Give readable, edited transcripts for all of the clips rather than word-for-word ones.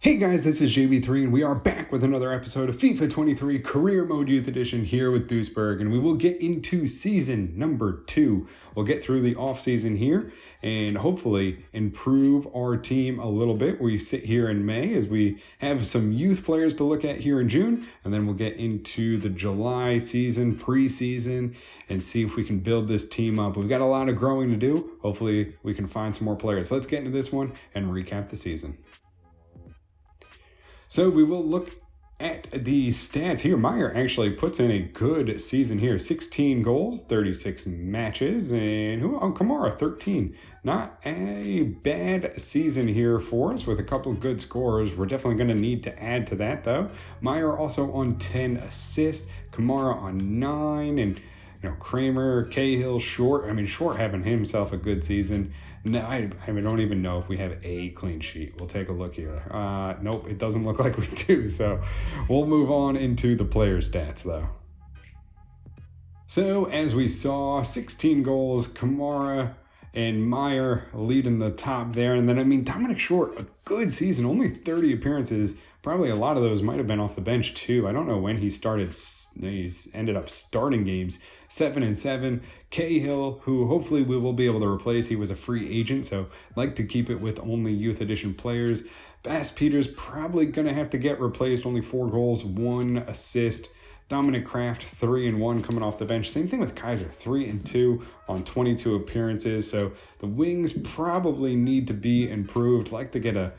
Hey guys, this is JB3 and we are back with another episode of FIFA 23 Career Mode Youth Edition here with Duisburg, and we will get into season number 2. We'll get through the off season here and hopefully improve our team a little bit. We sit here in May as we have some youth players to look at here in June, and then we'll get into the July season, preseason, and see if we can build this team up. We've got a lot of growing to do. Hopefully we can find some more players. Let's get into this one and recap the season. So we will look at the stats here. Meyer actually puts in a good season here. 16 goals, 36 matches, and Kamara, 13. Not a bad season here for us with a couple of good scores. We're definitely going to need to add to that, though. Meyer also on 10 assists, Kamara on 9, and Kramer, Cahill, Short. Short having himself a good season. No, I don't even know if we have a clean sheet. We'll take a look here. Nope, it doesn't look like we do. So we'll move on into the player stats, though. So as we saw, 16 goals, Kamara and Meyer leading the top there. And then, Dominic Short, a good season, only 30 appearances. Probably a lot of those might have been off the bench too. I don't know when he started. He's ended up starting games. 7-7. Cahill, who hopefully we will be able to replace. He was a free agent, so like to keep it with only youth edition players. Bass Peters probably going to have to get replaced. Only 4 goals, 1 assist. Dominic Kraft, 3-1 coming off the bench. Same thing with Kaiser, 3-2 on 22 appearances. So the wings probably need to be improved. Like to get a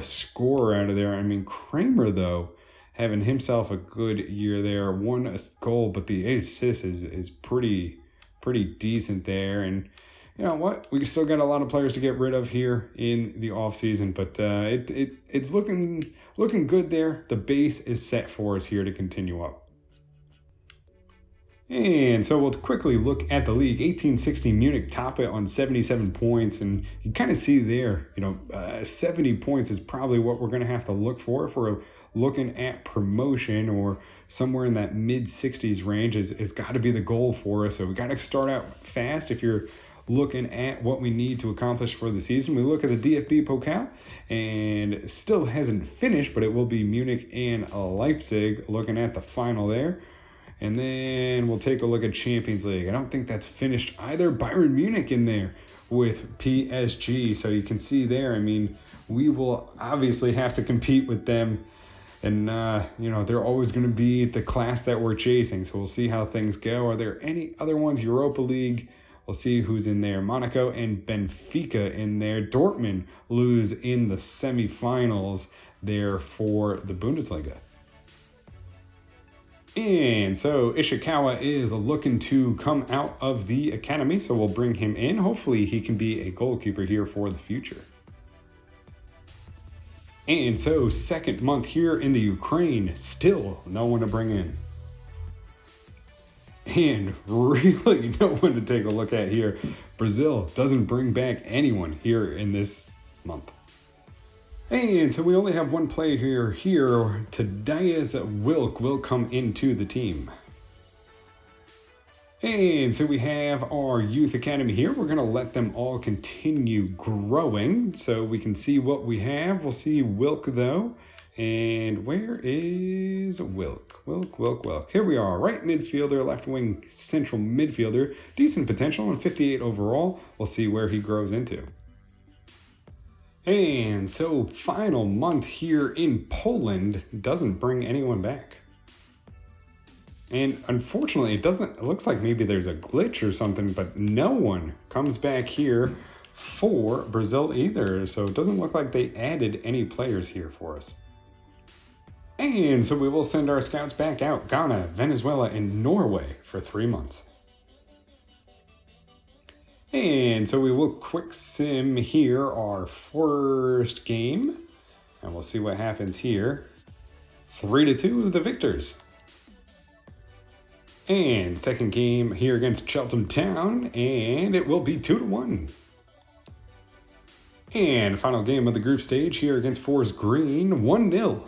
score out of there. Kramer, though, having himself a good year there. 1 goal, but the assist is pretty decent there. And you know what? We still got a lot of players to get rid of here in the offseason, but it's looking good there. The base is set for us here to continue up. And so we'll quickly look at the league. 1860 Munich top it on 77 points. And you kind of see there, 70 points is probably what we're going to have to look for if we're looking at promotion, or somewhere in that mid-60s range is got to be the goal for us. So we got to start out fast if you're looking at what we need to accomplish for the season. We look at the DFB Pokal, and it still hasn't finished, but it will be Munich and Leipzig looking at the final there. And then we'll take a look at Champions League. I don't think that's finished either. Bayern Munich in there with PSG. So you can see there, we will obviously have to compete with them. And, they're always going to be the class that we're chasing. So we'll see how things go. Are there any other ones? Europa League. We'll see who's in there. Monaco and Benfica in there. Dortmund lose in the semifinals there for the Bundesliga. And so Ishikawa is looking to come out of the academy, so we'll bring him in. Hopefully he can be a goalkeeper here for the future. And so second month here in the Ukraine, still no one to bring in. And really no one to take a look at here. Brazil doesn't bring back anyone here in this month. And so we only have one player here. Tadeusz Wilk will come into the team. And so we have our youth academy here. We're going to let them all continue growing so we can see what we have. We'll see Wilk, though. And where is Wilk? Wilk. Here we are. Right midfielder, left wing, central midfielder. Decent potential and 58 overall. We'll see where he grows into. And so final month here in Poland doesn't bring anyone back. And unfortunately, it looks like maybe there's a glitch or something, but no one comes back here for Brazil either. So it doesn't look like they added any players here for us. And so we will send our scouts back out. Ghana, Venezuela, and Norway for 3 months. And so we will quick sim here our first game, and we'll see what happens here. 3-2, the victors. And second game here against Cheltenham Town, and it will be 2-1. And final game of the group stage here against Forest Green, 1-0.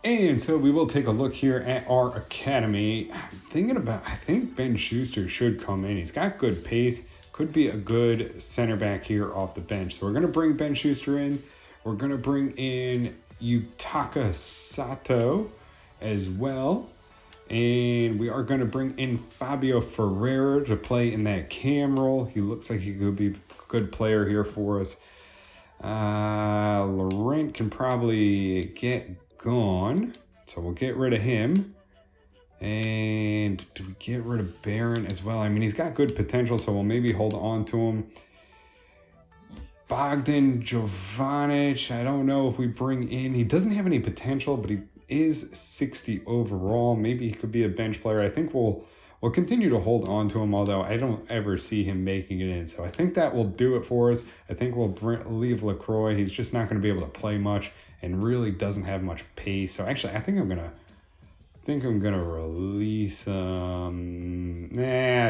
And so we will take a look here at our academy. I think Ben Schuster should come in. He's got good pace, could be a good center back here off the bench. So we're going to bring Ben Schuster in. We're going to bring in Yutaka Sato as well. And we are going to bring in Fabio Ferreira to play in that cam role. He looks like he could be a good player here for us. Laurent can probably get gone, so we'll get rid of him. And do we get rid of Barron as well? I mean, he's got good potential, so we'll maybe hold on to him. Bogdan Jovanic, I don't know if we bring in. He doesn't have any potential, but he is 60 overall. Maybe he could be a bench player. I think we'll continue to hold on to him, although I don't ever see him making it in. So I think that will do it for us. I think we'll leave LaCroix. He's just not going to be able to play much and really doesn't have much pace. So actually, I think I'm gonna release I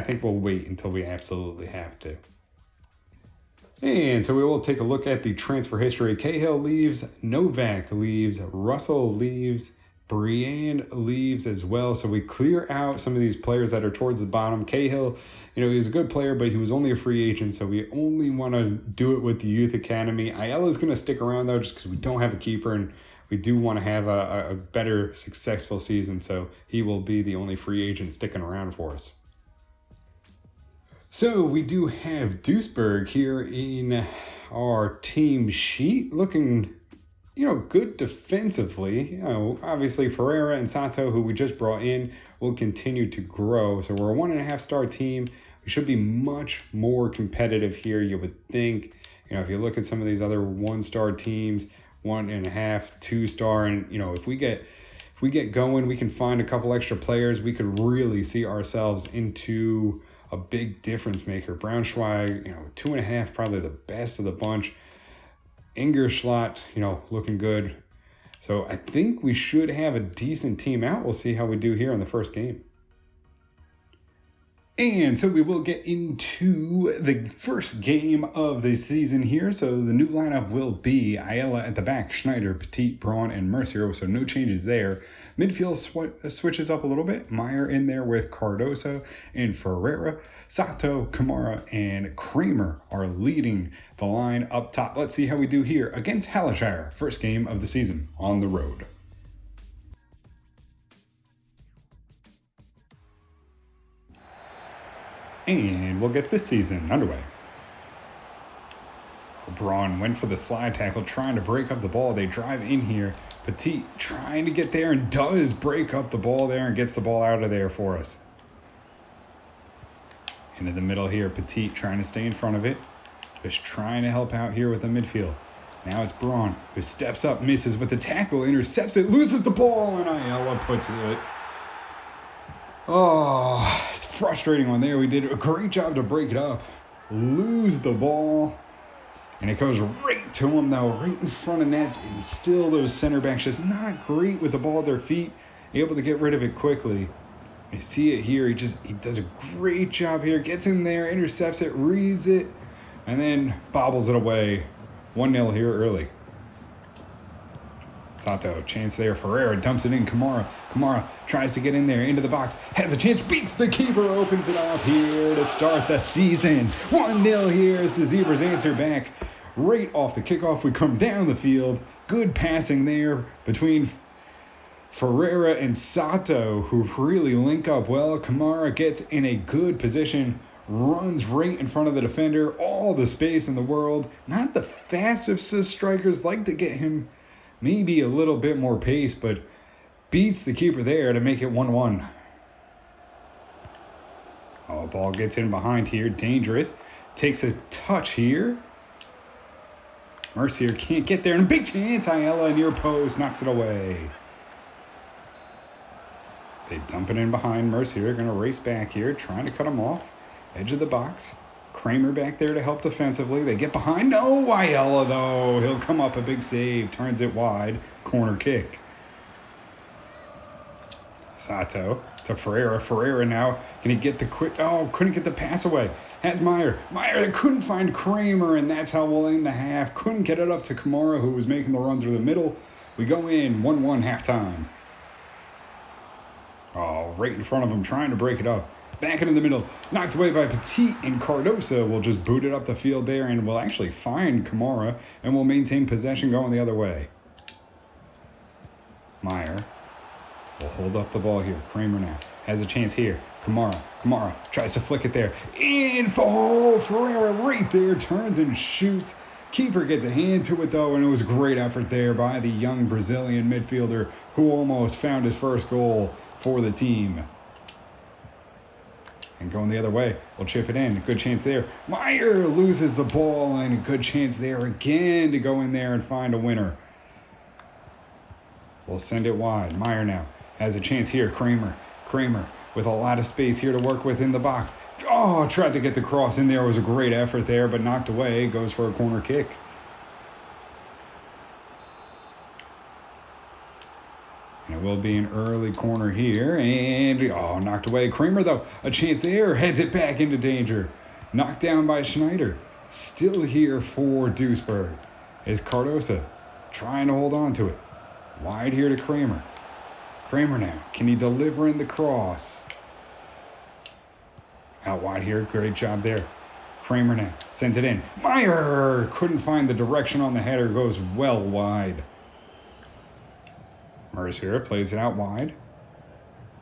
think we'll wait until we absolutely have to. And so we will take a look at the transfer history. Cahill leaves, Novak leaves, Russell leaves, Brienne leaves as well. So we clear out some of these players that are towards the bottom. Cahill, he was a good player, but he was only a free agent, so we only want to do it with the youth academy. Ayala's going to stick around, though, just because we don't have a keeper, and we do want to have a better, successful season, so he will be the only free agent sticking around for us. So we do have Duisburg here in our team sheet, looking, good defensively. Obviously Ferreira and Sato, who we just brought in, will continue to grow. So we're a 1.5 star team. We should be much more competitive here, you would think. If you look at some of these other 1-star teams, 1.5, 2 star, and if we get going, we can find a couple extra players. We could really see ourselves into a big difference maker. Braunschweig, 2.5, probably the best of the bunch. Ingerschlot, looking good. So I think we should have a decent team out. We'll see how we do here in the first game. And so we will get into the first game of the season here. So the new lineup will be Ayala at the back, Schneider, Petit, Braun, and Mercier. So no changes there. Midfield switches up a little bit. Meyer in there with Cardoso and Ferreira. Sato, Kamara, and Kramer are leading the line up top. Let's see how we do here against Hallishire. First game of the season on the road. And we'll get this season underway. Braun went for the slide tackle, trying to break up the ball. They drive in here. Petit trying to get there and does break up the ball there and gets the ball out of there for us. Into the middle here, Petit trying to stay in front of it. Just trying to help out here with the midfield. Now it's Braun, who steps up, misses with the tackle, intercepts it, loses the ball, and Ayala puts it. Oh, it's frustrating one there. We did a great job to break it up. Lose the ball. And it goes right to him, though, right in front of net. And still those center backs just not great with the ball at their feet. Able to get rid of it quickly. You see it here. He does a great job here. Gets in there, intercepts it, reads it, and then bobbles it away. 1-0 here early. Sato, chance there. Ferreira dumps it in. Kamara tries to get in there into the box. Has a chance. Beats the keeper. Opens it up here to start the season. 1-0 here as the Zebras answer back. Right off the kickoff, we come down the field. Good passing there between Ferreira and Sato, who really link up well. Kamara gets in a good position. Runs right in front of the defender. All the space in the world. Not the fastest strikers. Like to get him maybe a little bit more pace, but beats the keeper there to make it 1-1. Oh, ball gets in behind here. Dangerous. Takes a touch here. Mercier can't get there. And a big chance. Ayala near post. Knocks it away. They dump it in behind. Mercier going to race back here. Trying to cut him off. Edge of the box. Kramer back there to help defensively. They get behind. No, Ayala, though. He'll come up a big save. Turns it wide. Corner kick. Sato to Ferreira. Ferreira now. Can he get the quick? Oh, couldn't get the pass away. Has Meyer. Meyer couldn't find Kramer, and that's how we'll end the half. Couldn't get it up to Kamara, who was making the run through the middle. We go in 1-1 halftime. Oh, right in front of him, trying to break it up. Back into the middle. Knocked away by Petit, and Cardosa will just boot it up the field there and will actually find Kamara and will maintain possession going the other way. Meyer will hold up the ball here. Kramer now has a chance here. Kamara tries to flick it there. And Ferreira right there turns and shoots. Keeper gets a hand to it though, and it was a great effort there by the young Brazilian midfielder who almost found his first goal for the team. And going the other way, we'll chip it in. Good chance there. Meyer loses the ball, and a good chance there again to go in there and find a winner. We'll send it wide. Meyer now has a chance here. Kramer with a lot of space here to work with in the box. Oh, tried to get the cross in there. It was a great effort there, but knocked away. Goes for a corner kick. And it will be an early corner here. And, knocked away. Kramer, though, a chance there. Heads it back into danger. Knocked down by Schneider. Still here for Duisburg is Cardosa trying to hold on to it. Wide here to Kramer. Kramer now. Can he deliver in the cross? Out wide here. Great job there. Kramer now sends it in. Meyer couldn't find the direction on the header. Goes well wide. Mercier plays it out wide.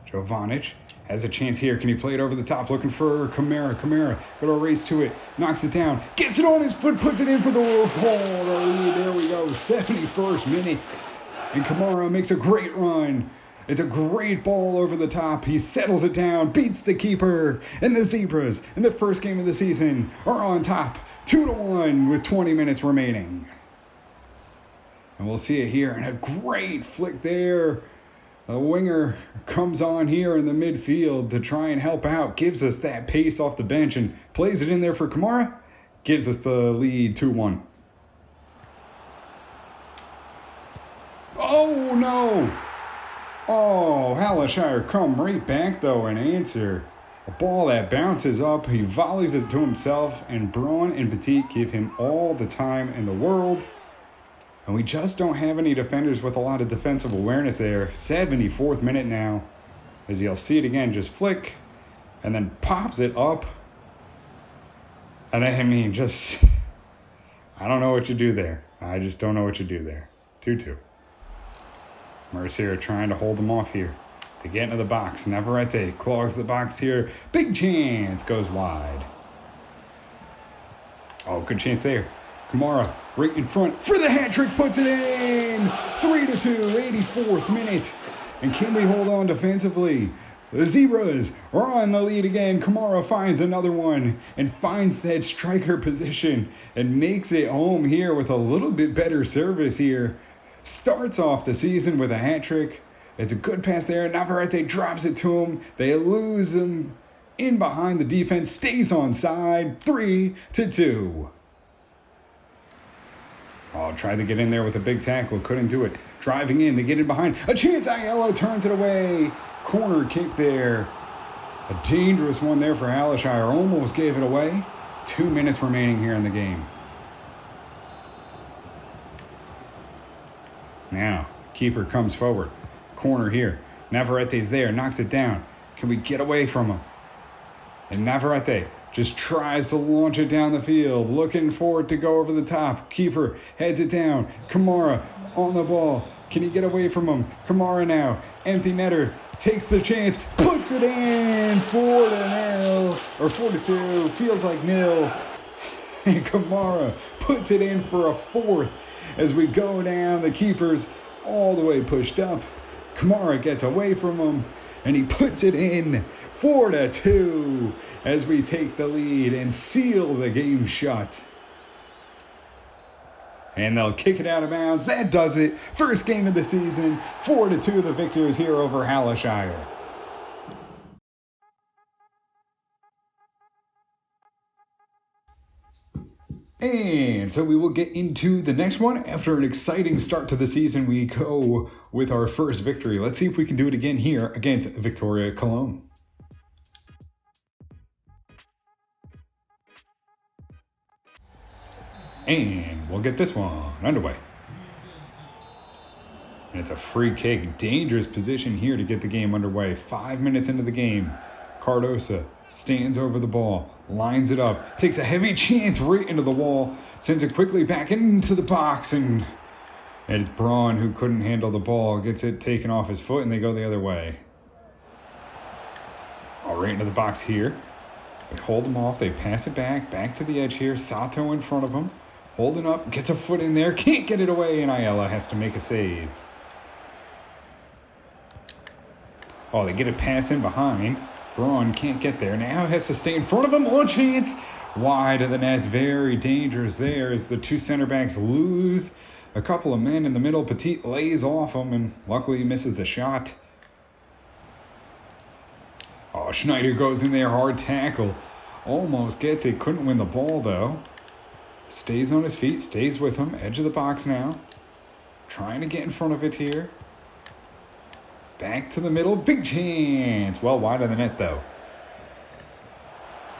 Jovanic has a chance here. Can he play it over the top? Looking for Kamara. Kamara got a race to it. Knocks it down. Gets it on his foot. Puts it in for the lead. There we go. 71st minute. And Kamara makes a great run. It's a great ball over the top. He settles it down, beats the keeper, and the Zebras in the first game of the season are on top, 2-1 with 20 minutes remaining. And we'll see it here, and a great flick there. The winger comes on here in the midfield to try and help out, gives us that pace off the bench, and plays it in there for Kamara, gives us the lead 2-1. Oh, no! Oh, Hallishire come right back, though, and answer. A ball that bounces up, he volleys it to himself, and Braun and Petit give him all the time in the world. And we just don't have any defenders with a lot of defensive awareness there. 74th minute now. As you'll see it again, just flick, and then pops it up. And I don't know what you do there. I just don't know what you do there. 2-2. Mercier trying to hold him off here. They get into the box. Navarrete clogs the box here. Big chance. Goes wide. Oh, good chance there. Kamara right in front for the hat trick. Puts it in. 3-2. 84th minute. And can we hold on defensively? The Zebras are on the lead again. Kamara finds another one and finds that striker position and makes it home here with a little bit better service here. Starts off the season with a hat trick. It's a good pass there. Navarrete drops it to him. They lose him in behind the defense. Stays on side. 3-2. Oh, tried to get in there with a big tackle. Couldn't do it. Driving in. They get in behind. A chance. Aiello turns it away. Corner kick there. A dangerous one there for Hallishire. Almost gave it away. 2 minutes remaining here in the game. Now, keeper comes forward. Corner here. Navarrete's there. Knocks it down. Can we get away from him? And Navarrete just tries to launch it down the field. Looking for it to go over the top. Keeper heads it down. Kamara on the ball. Can he get away from him? Kamara now. Empty netter. Takes the chance. Puts it in. 4-0. Or 4-2. Feels like nil. And Kamara puts it in for a fourth. As we go down, the keeper's all the way pushed up. Kamara gets away from him, and he puts it in 4-2 as we take the lead and seal the game shut. And they'll kick it out of bounds. That does it. First game of the season. 4-2 the victors here over Hallishire. And so we will get into the next one. After an exciting start to the season, we go with our first victory. Let's see if we can do it again here against Victoria Cologne. And we'll get this one underway. And it's a free kick. Dangerous position here to get the game underway. 5 minutes into the game. Cardosa stands over the ball, lines it up, takes a heavy chance right into the wall, sends it quickly back into the box, and it's Braun who couldn't handle the ball, gets it taken off his foot, and they go the other way. All right into the box here. They hold him off, they pass it back to the edge here. Sato in front of him, holding up, gets a foot in there, can't get it away, and Ayala has to make a save. Oh, they get a pass in behind. Braun can't get there. Now has to stay in front of him. One chance. Wide of the net. Very dangerous there as the two center backs lose a couple of men in the middle. Petit lays off him, and luckily he misses the shot. Oh, Schneider goes in there. Hard tackle. Almost gets it. Couldn't win the ball, though. Stays on his feet. Stays with him. Edge of the box now. Trying to get in front of it here. Back to the middle. Big chance. Well wide of the net, though.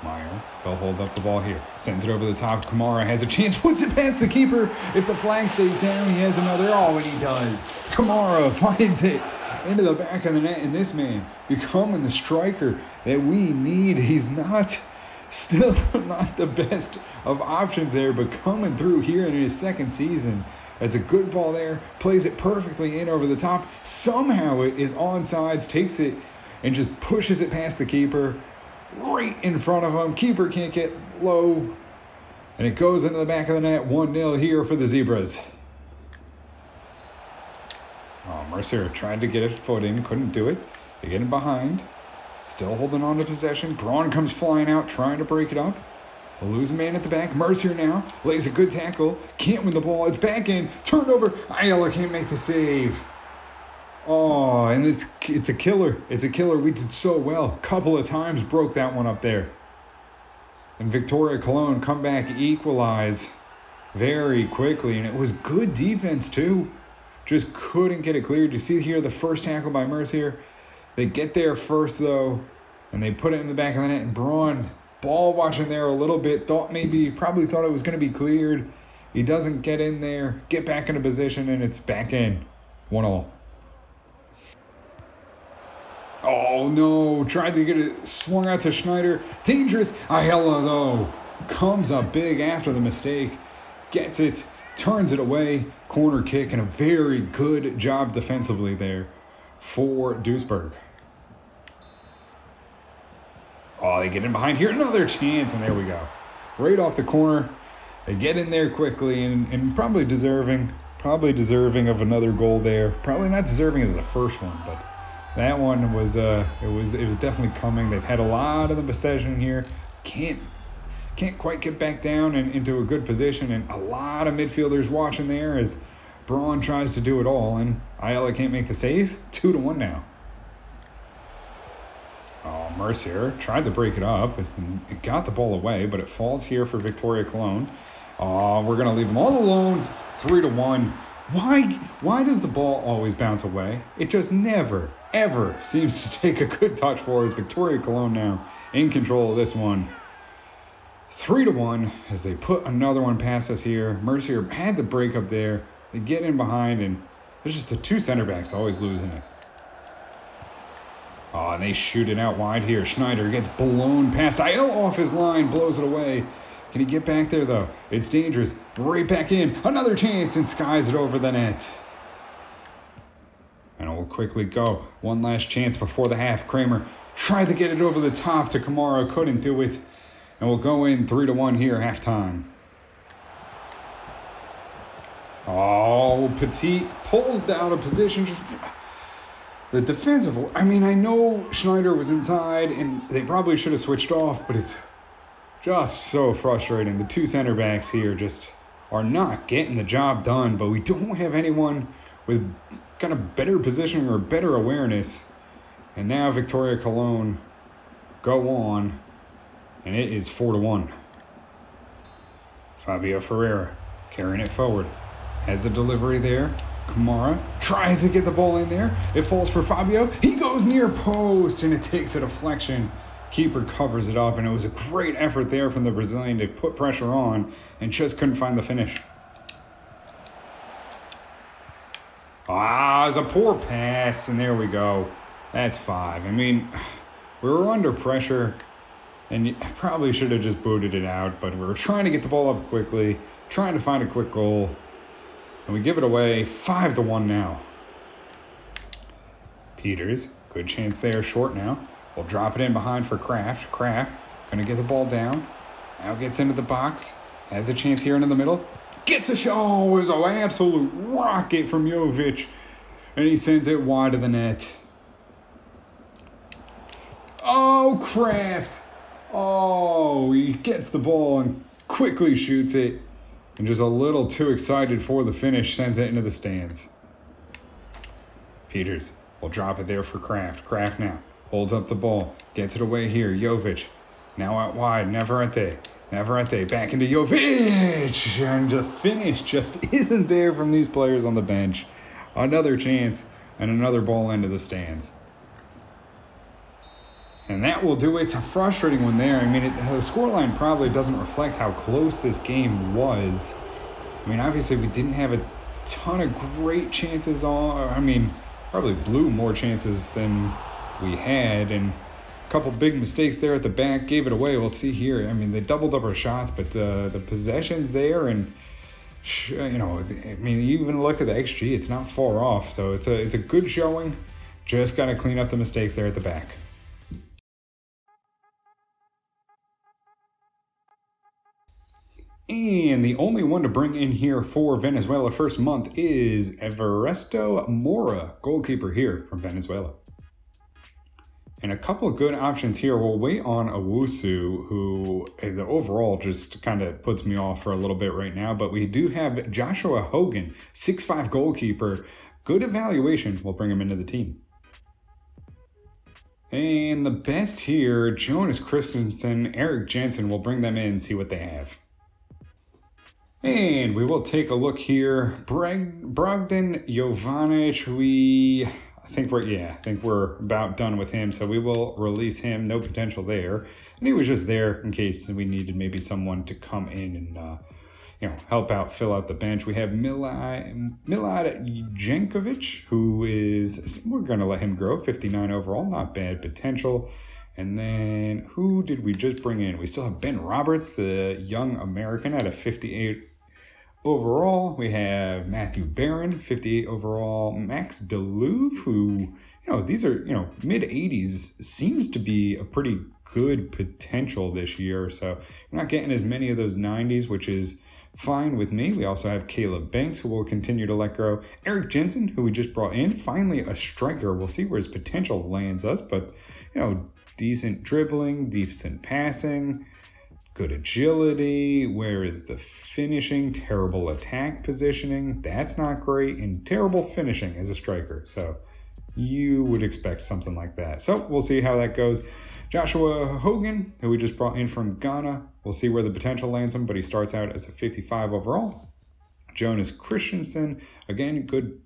Meyer will hold up the ball here. Sends it over the top. Kamara has a chance. Puts it past the keeper. If the flag stays down, he has another. Oh, and he does. Kamara finds it into the back of the net. And this man becoming the striker that we need. He's still not the best of options there, but coming through here in his second season. That's a good ball there. Plays it perfectly in over the top. Somehow it is onside. Takes it and just pushes it past the keeper. Right in front of him. Keeper can't get low. And it goes into the back of the net. 1-0 here for the Zebras. Oh, Mercier tried to get a foot in. Couldn't do it. They get him behind. Still holding on to possession. Braun comes flying out, trying to break it up. We'll lose a man at the back. Mercier now lays a good tackle. Can't win the ball. It's back in. Turned over. Ayala can't make the save. Oh, and it's a killer. It's a killer. We did so well. Couple of times broke that one up there. And Victoria Cologne come back, equalize very quickly. And it was good defense too. Just couldn't get it cleared. You see here the first tackle by Mercier. They get there first though. And they put it in the back of the net. And Braun, ball watching there a little bit. Probably thought it was going to be cleared. He doesn't get in there. Get back into position. And it's back in. 1-1. Oh, no. Tried to get it swung out to Schneider. Dangerous. Ayala, though, comes up big after the mistake. Gets it. Turns it away. Corner kick. And a very good job defensively there for Duisburg. Oh, they get in behind here. Another chance. And there we go. Right off the corner. They get in there quickly and probably deserving of another goal there. Probably not deserving of the first one, but that one was it was definitely coming. They've had a lot of the possession here. Can't quite get back down and into a good position, and a lot of midfielders watching there as Braun tries to do it all, and Ayala can't make the save. 2-1 now. Oh, Mercier tried to break it up and it got the ball away, but it falls here for Victoria Cologne. Oh, we're gonna leave them all alone. 3-1. Why does the ball always bounce away? It just never, ever seems to take a good touch for us. Victoria Cologne now in control of this one. 3-1 as they put another one past us here. Mercier had the break up there. They get in behind, and there's just the two center backs always losing it. Oh, and they shoot it out wide here. Schneider gets blown past. Ayala off his line, blows it away. Can he get back there, though? It's dangerous. Right back in. Another chance, and skies it over the net. And it will quickly go. One last chance before the half. Kramer tried to get it over the top to Kamara. Couldn't do it. And we'll go in 3-1 here, halftime. Oh, Petit pulls down a position. The defensive... I mean, I know Schneider was inside, and they probably should have switched off, but it's just so frustrating. The two center backs here just are not getting the job done, but we don't have anyone with kind of better positioning or better awareness. And now Victoria Cologne go on, and it is 4-1. Fabio Ferreira carrying it forward. Has the delivery there. Kamara trying to get the ball in there. It falls for Fabio. He goes near post, and it takes a deflection. Keeper covers it up, and it was a great effort there from the Brazilian to put pressure on and just couldn't find the finish. It's a poor pass, and there we go. That's 5. I mean, We were under pressure, and I probably should have just booted it out, but we were trying to get the ball up quickly, trying to find a quick goal, and we give it away 5-1 now. Peters, good chance there, short now. We'll drop it in behind for Kraft. Kraft, gonna get the ball down. Now gets into the box. Has a chance here into the middle. Gets a shot. Oh, it was an absolute rocket from Jovic. And he sends it wide of the net. Oh, Kraft. Oh, he gets the ball and quickly shoots it. And just a little too excited for the finish, sends it into the stands. Peters will drop it there for Kraft. Kraft now holds up the ball. Gets it away here. Jovic. Now out wide. Navarrete. Back into Jovic. And the finish just isn't there from these players on the bench. Another chance and another ball into the stands. And that will do it. It's a frustrating one there. I mean, the scoreline probably doesn't reflect how close this game was. I mean, obviously we didn't have a ton of great chances probably blew more chances than we had. And a couple big mistakes there at the back gave it away. We'll see here. I mean, they doubled up our shots, but the possessions there and, even look at the XG, it's not far off. So it's a good showing. Just got to clean up the mistakes there at the back. And the only one to bring in here for Venezuela first month is Everesto Mora, goalkeeper here from Venezuela. And a couple of good options here. We'll wait on Owusu, who the overall just kind of puts me off for a little bit right now. But we do have Joshua Hogan, 6'5" goalkeeper. Good evaluation. We'll bring him into the team. And the best here, Jonas Christensen, Eric Jensen. We'll bring them in, see what they have. And we will take a look here. Brogdon Jovanovic, I think we're about done with him, so we will release him. No potential there. And he was just there in case we needed maybe someone to come in and help out, fill out the bench. We have Milad Jankovic, we're going to let him grow, 59 overall, not bad potential. And then who did we just bring in? We still have Ben Roberts, the young American, at a 58 overall. We have Matthew Barron, 58 overall. Max Deluve, who, these are, mid-80s, seems to be a pretty good potential this year. So we're not getting as many of those 90s, which is fine with me. We also have Caleb Banks, who will continue to let grow. Eric Jensen, who we just brought in, finally a striker. We'll see where his potential lands us, but, decent dribbling, decent passing, good agility. Where is the finishing? Terrible attack positioning. That's not great. And terrible finishing as a striker. So you would expect something like that. So we'll see how that goes. Joshua Hogan, who we just brought in from Ghana. We'll see where the potential lands him, but he starts out as a 55 overall. Jonas Christensen, again, good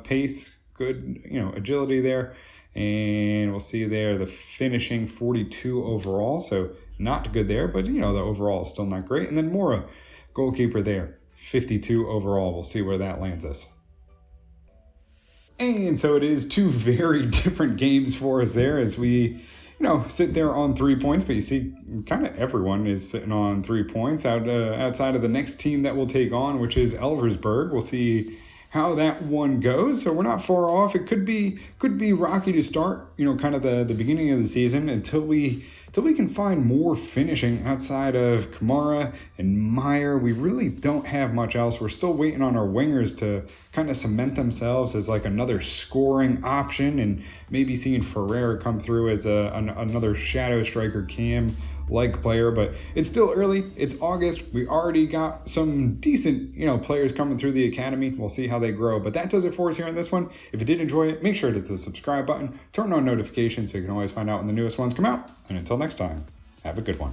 pace, good, agility there. And we'll see there the finishing 42 overall. So not good there, but the overall is still not great. And then Mora, goalkeeper there, 52 overall. We'll see where that lands us. And so it is two very different games for us there as we, sit there on 3 points. But you see kind of everyone is sitting on 3 points outside of the next team that we'll take on, which is Elversberg. We'll see how that one goes. So we're not far off. It could be rocky to start, kind of the beginning of the season until we can find more finishing outside of Kamara and Meyer. We really don't have much else. We're still waiting on our wingers to kind of cement themselves as like another scoring option, and maybe seeing Ferreira come through as another shadow striker cam like player. But it's still early. It's August. We already got some decent, players coming through the academy. We'll see how they grow. But that does it for us here on this one. If you did enjoy it, make sure to hit the subscribe button, turn on notifications so you can always find out when the newest ones come out. And until next time, have a good one.